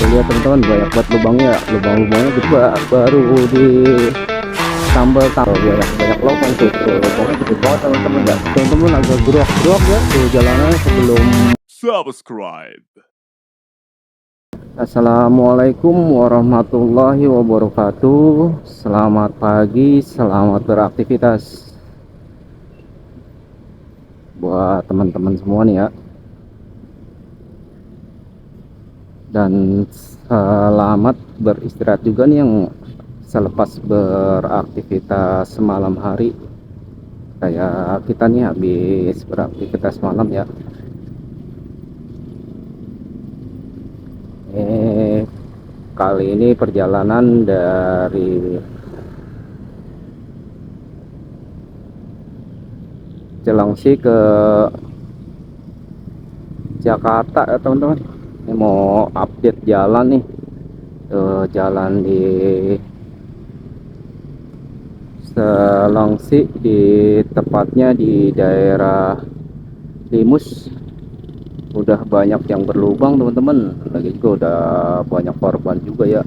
Tuh lihat teman-teman, banyak banget lubangnya, lubang-lubangnya gede baru di tambal tambal banyak banyak lubang tuh lubangnya gede banget teman-teman ya. Teman-teman agak gerak-gerak ya tuh jalanannya sebelum. Subscribe. Assalamualaikum warahmatullahi wabarakatuh. Selamat pagi, selamat beraktivitas buat teman-teman semua nih ya. Dan selamat beristirahat juga nih yang selepas beraktivitas malam hari. Kayak kita nih habis beraktivitas malam ya. Kali ini perjalanan dari Cilengsi ke Jakarta ya teman-teman. Ini mau update jalan nih. Jalan di Cilengsi, di tepatnya di daerah Limus. Udah banyak yang berlubang teman-teman, lagi juga udah banyak korban juga ya.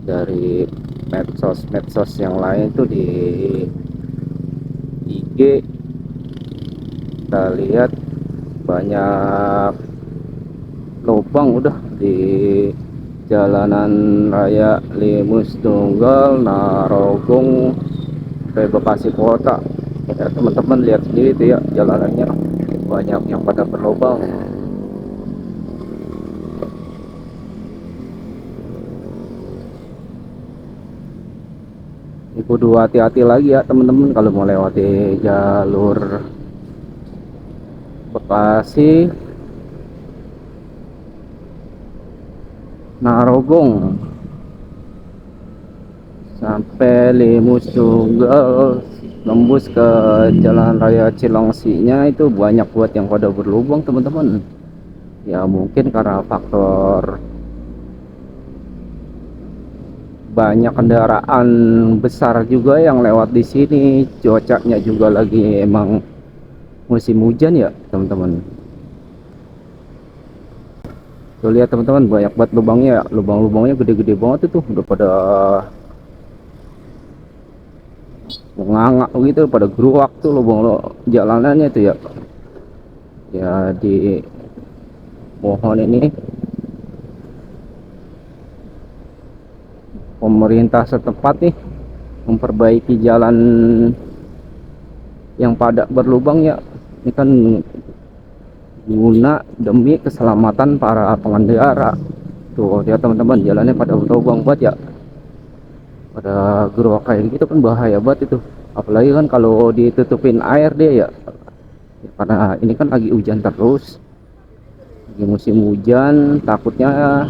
Dari medsos yang lain tuh di IG kita lihat banyak lubang udah di jalanan raya Limus Tunggal Narogong sampai Bekasi Kota ya. Teman-teman lihat sendiri tuh ya, jalanannya banyak yang pada berlubang. Kudu hati-hati lagi ya teman-teman kalau mau lewati jalur Bekasi Narogong sampai Limus Tunggal nembus ke jalan raya Cilengsinya itu banyak buat yang pada berlubang teman-teman ya. Mungkin karena faktor banyak kendaraan besar juga yang lewat di sini, cuacanya juga lagi emang musim hujan ya teman-teman. Tuh lihat teman-teman, banyak banget lubangnya, lubang-lubangnya gede-gede banget itu, udah pada nganga gitu, pada geruak tuh lubang jalanannya itu ya. Ya di mohon ini pemerintah setempat nih memperbaiki jalan yang pada berlubang ya. Ini kan guna demi keselamatan para pengendara. Tuh ya teman-teman, jalannya pada berlubang banget ya, pada geruak kayak gitu kan bahaya banget itu. Apalagi kan kalau ditutupin air dia ya, karena ini kan lagi hujan terus, lagi musim hujan, takutnya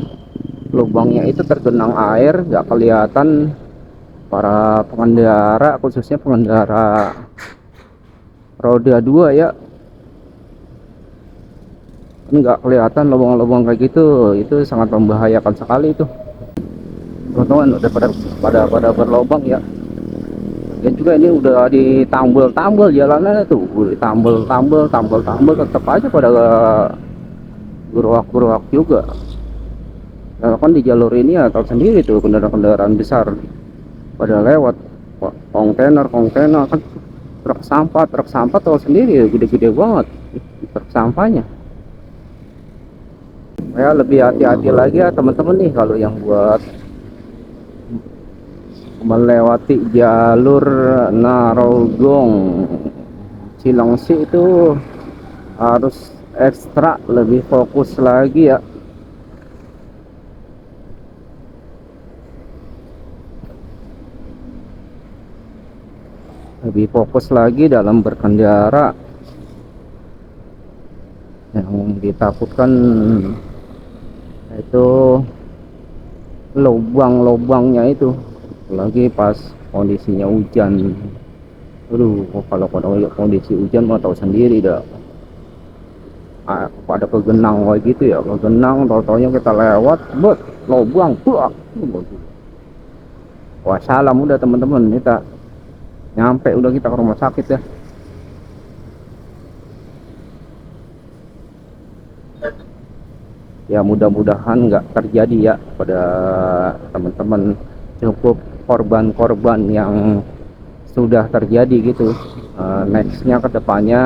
lubangnya itu tergenang air nggak kelihatan para pengendara, khususnya pengendara roda 2 ya. Nggak kelihatan lubang-lubang kayak gitu, itu sangat membahayakan sekali itu teman-teman. Udah pada berlubang ya. Dan juga ini udah ditambal-tambal jalanannya tuh, ditambal-tambal tetap aja pada geruak-geruak juga. Nah, kan di jalur ini ya tahu sendiri tuh, kendaraan-kendaraan besar pada lewat, kontainer kan, truk sampah tahu sendiri gede-gede banget truk sampahnya. Ya lebih hati-hati lagi ya teman-teman nih kalau yang buat melewati jalur Narogong Cilengsi itu harus ekstra lebih fokus lagi ya. Lebih fokus lagi dalam berkendara. Yang ditakutkan itu lubang-lubangnya itu, lagi pas kondisinya hujan. Aduh, kalau kondisi hujan mau tahu sendiri dah. Pada kegenang kayak gitu ya, kegenang tau-taunya kita lewat bet lubang buak. Wassalam udah teman-teman, kita nyampe udah kita ke rumah sakit ya. Ya mudah-mudahan nggak terjadi ya pada teman-teman, cukup korban-korban yang sudah terjadi gitu. Nextnya kedepannya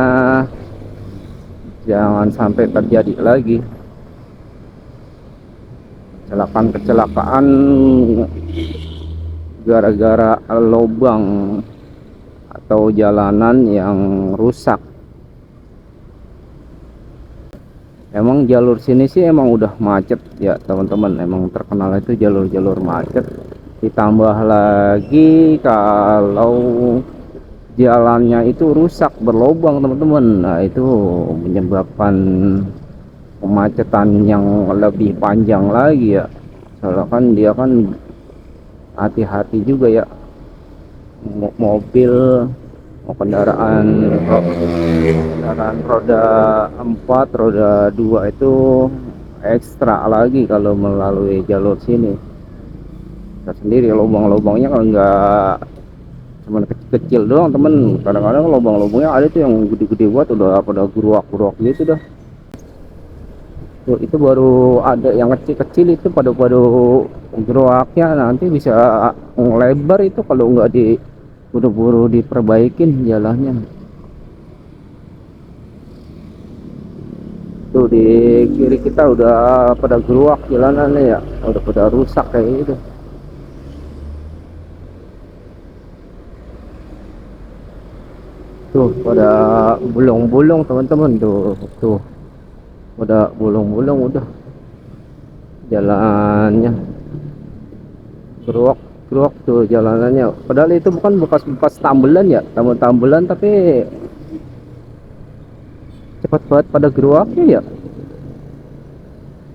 jangan sampai terjadi lagi kecelakaan-kecelakaan gara-gara lubang atau jalanan yang rusak. Emang jalur sini sih emang udah macet ya teman-teman, emang terkenal itu jalur-jalur macet. Ditambah lagi kalau jalannya itu rusak berlubang teman-teman, nah itu menyebabkan kemacetan yang lebih panjang lagi ya. Soalnya kan dia kan hati-hati juga ya, mobil mau kendaraan roda 4 roda 2 itu ekstra lagi kalau melalui jalur sini. Kita sendiri lubang-lubangnya kalau nggak cuman kecil-kecil doang temen, kadang-kadang lubang-lubangnya ada tuh yang gede-gede buat udah pada guruak-guruak gitu dah. Tuh, itu baru ada yang kecil-kecil itu pada geruaknya nanti bisa ngelebar itu kalau nggak di buru-buru diperbaikin jalannya. Tuh di kiri kita udah pada geruak jalanannya ya, udah pada rusak kayak gitu. Tuh pada bolong-bolong teman-teman, tuh udah bolong-bolong udah jalannya, geruak geruak tuh jalanannya, padahal itu bukan bekas-bekas tambelan ya, tambelan tapi cepat banget pada geruaknya ya.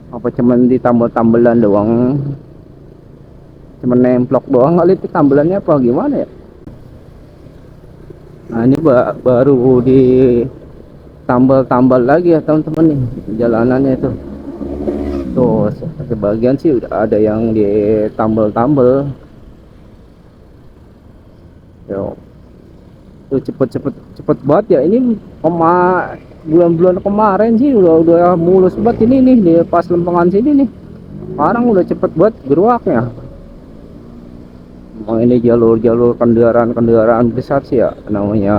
Apa cuman ditambel-tambelan doang, cuman nemplok doang kali itu tambelannya apa gimana ya. Nah ini baru di tambal-tambal lagi ya teman-teman nih jalanannya itu. Tuh sebagian sih udah ada yang ditambal-tambal. Yo, tuh cepet banget ya ini. Bulan-bulan kemarin sih udah mulus banget ini nih di pas lempengan sini nih. Sekarang udah cepet banget geruaknya. Emang ini jalur-jalur kendaraan besar sih ya, namanya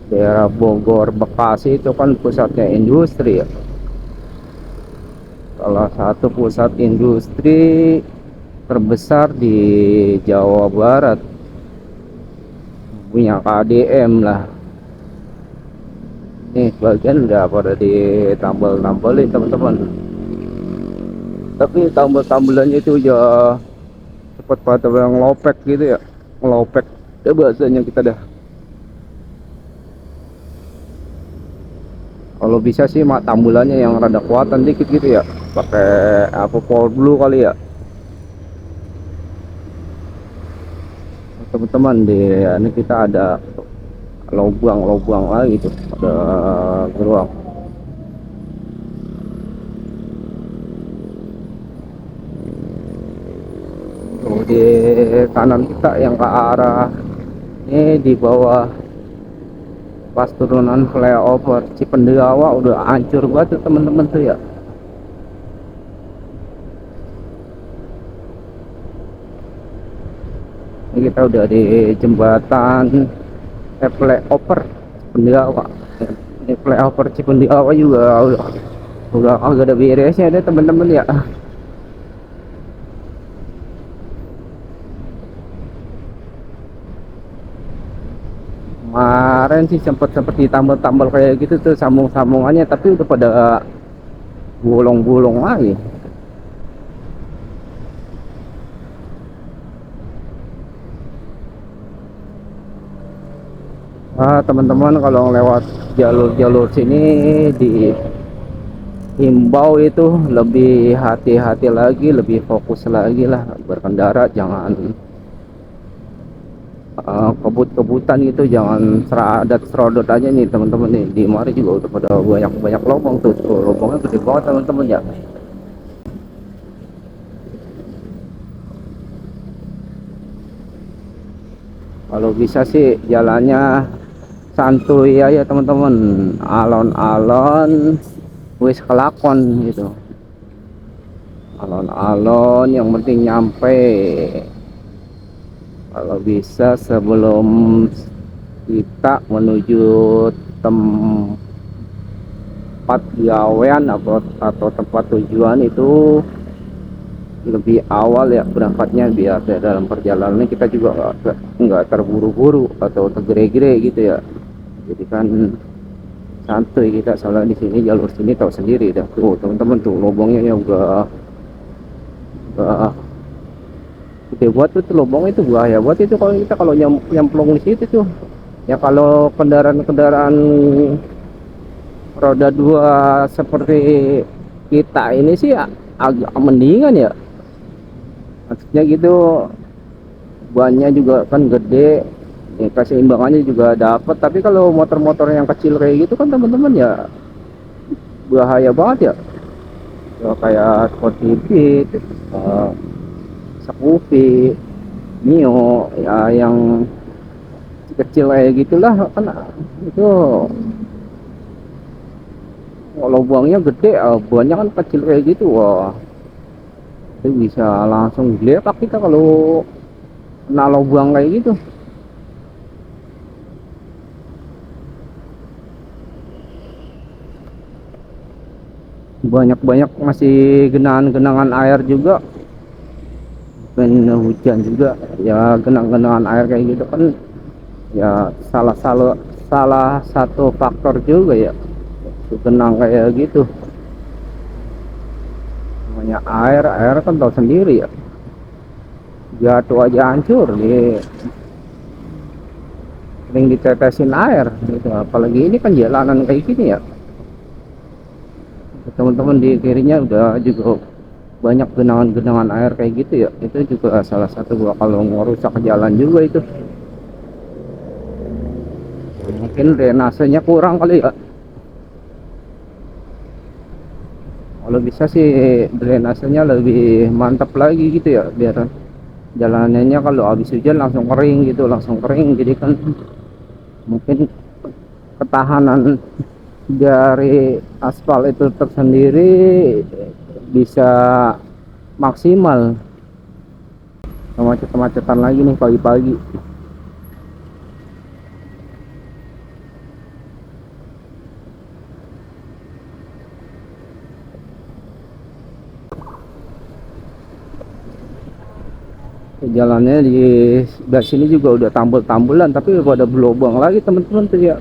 daerah Bogor Bekasi itu kan pusatnya industri ya, salah satu pusat industri terbesar di Jawa Barat, punya KDM lah. Nih bagian udah pada ditambal-tambalin teman-teman, tapi tambal-tambalannya itu ya cepet pada yang ngelopek gitu ya, ngelopek ya bahasanya kita dah. Kalau bisa sih mak tambulannya yang rada kuatan dikit gitu ya, pakai apa pol blue kali ya teman-teman. Di ini kita ada lubang-lubang lagi tuh, ada geruang. Tuh, di kanan kita yang ke arah ini di bawah pas turunan flyover Cipendawa udah hancur banget tuh teman-teman tuh ya. Ini kita udah di jembatan flyover Cipendawa. Ini flyover Cipendawa juga udah agak ada beresnya deh teman-teman ya. Kemarin sih sempet ditambal-tambal kayak gitu tuh sambung-sambungannya, tapi udah pada bolong-bolong lagi. Teman-teman kalau lewat jalur-jalur sini dihimbau itu lebih hati-hati lagi, lebih fokus lagi lah berkendara, jangan kebut-kebutan gitu, jangan seradat serodot aja nih teman-teman nih. Di mari juga udah pada banyak lubang tuh, lubangnya gede banget teman-teman ya. Kalau bisa sih jalannya santuy ya teman-teman, alon-alon wis kelakon gitu. alon-alon yang penting nyampe, kalau bisa sebelum kita menuju tempat gawean atau tempat tujuan itu lebih awal ya berangkatnya, biar dalam perjalanan kita juga nggak terburu-buru atau tergere-gere gitu ya. Jadi kan santuy kita, soalnya di sini jalur sini tahu sendiri dah tuh teman-teman, tuh lubangnya yang udah gede buat tuh lubang itu, bahaya buat itu kalau kita kalau nyemplung di situ tuh ya. Kalau kendaraan-kendaraan roda dua seperti kita ini sih agak mendingan ya, maksudnya gitu, bannya juga kan gede ya, keseimbangannya juga dapat. Tapi kalau motor-motor yang kecil kayak gitu kan teman-teman ya, bahaya banget ya, ya kayak Sporty Beat, Scoopy, Mio ya, yang kecil kayak gitulah kan. Itu kalau buangnya gede, buahnya kan kecil kayak gitu, wah itu bisa langsung gelepak kita kalau kena lubang kayak gitu. Banyak-banyak masih genangan-genangan air juga, dan hujan juga ya, genangan-genangan air kayak gitu kan ya, salah satu faktor juga ya genang kayak gitu. Namanya air kan tahu sendiri ya, jatuh aja hancur di sering ditetesin air gitu. Apalagi ini kan jalanan kayak gini ya, teman-teman di kirinya udah juga banyak genangan-genangan air kayak gitu ya. Itu juga salah satu gua kalau ngerusak jalan juga itu, mungkin drainasenya kurang kali ya. Kalau bisa sih drainasenya lebih mantap lagi gitu ya, biar jalanannya kalau habis hujan langsung kering gitu, langsung kering. Jadi kan mungkin ketahanan dari aspal itu tersendiri bisa maksimal. Macet-macetan lagi nih pagi-pagi. Jalannya di sebelah sini juga udah tambul-tambulan, tapi pada berlubang lagi teman-teman tuh ya.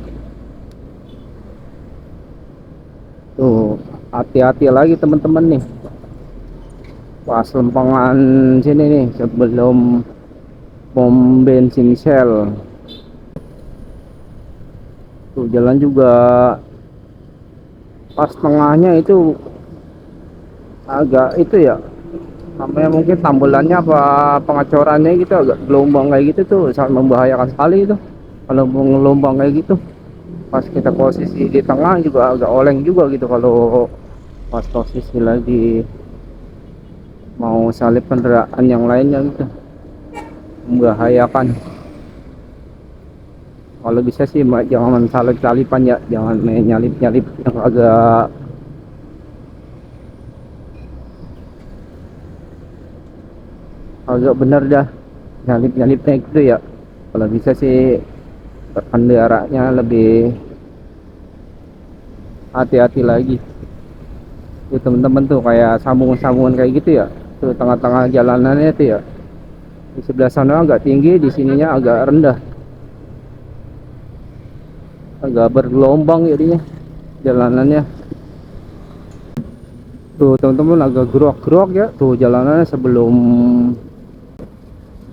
Tuh hati-hati lagi teman-teman nih, pas lempengan sini nih sebelum pom bensin Shell. Tuh jalan juga pas tengahnya itu agak itu ya, namanya mungkin tambulannya apa pengecorannya gitu, agak gelombang kayak gitu tuh, sangat membahayakan sekali itu kalau gelombang kayak gitu. Pas kita posisi di tengah juga agak oleng juga gitu, kalau pas posisi lagi mau salip kendaraan yang lainnya gitu, membahayakan. Kalau bisa sih jangan salip-salipan ya, jangan main nyalip-nyalip yang agak bener dah, nyalip-nyalipnya gitu ya. Kalau bisa sih kendaraannya lebih hati-hati lagi tuh teman-teman. Tuh kayak sambungan-sambungan kayak gitu ya, tuh tengah-tengah jalanannya tuh ya, di sebelah sana agak tinggi, di sininya agak rendah, agak bergelombang jadinya jalanannya. Tuh teman-teman agak gerok-gerok ya tuh jalanannya sebelum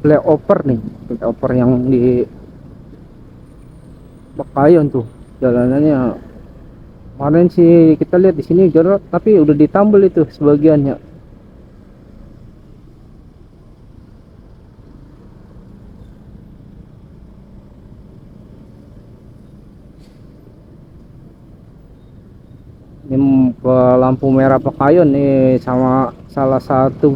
flyover nih, flyover yang di Bakayon tuh jalanannya. Kemarin sih kita lihat di sini gerok, tapi udah ditambal itu sebagiannya. Ini lampu merah Bakayon nih, sama salah satu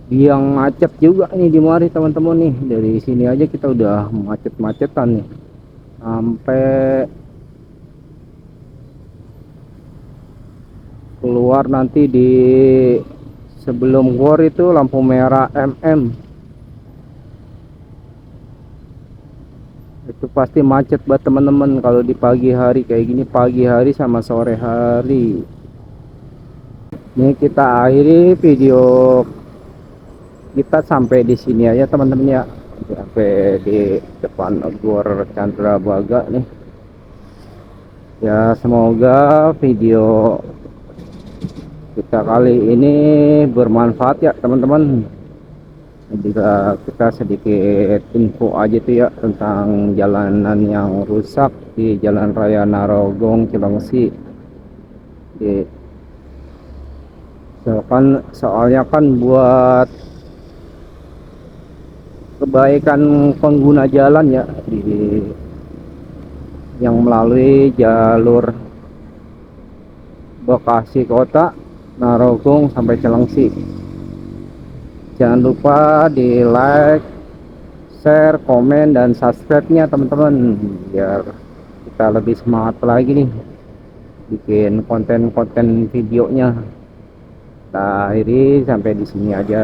biang macet juga nih di mari teman-teman nih. Dari sini aja kita udah macet-macetan nih, sampai keluar nanti di Sebelum gor itu lampu merah MM. Itu pasti macet buat teman-teman kalau di pagi hari kayak gini, pagi hari sama sore hari. Ini kita akhiri video kita sampai di sini aja teman-teman ya, sampai di depan Gor Candrabaga nih ya. Semoga video kita kali ini bermanfaat ya teman-teman. Juga kita sedikit info aja tuh ya tentang jalanan yang rusak di Jalan Raya Narogong Cilengsi. Soalnya kan buat kebaikan pengguna jalan ya, yang melalui jalur Bekasi Kota, Narogong sampai Cilengsi. Jangan lupa di like, share, komen, dan subscribe-nya teman-teman, biar kita lebih semangat lagi nih bikin konten-konten videonya. Nah, akhiri sampai di sini aja.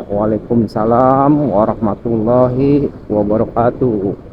Waalaikumsalam warahmatullahi wabarakatuh.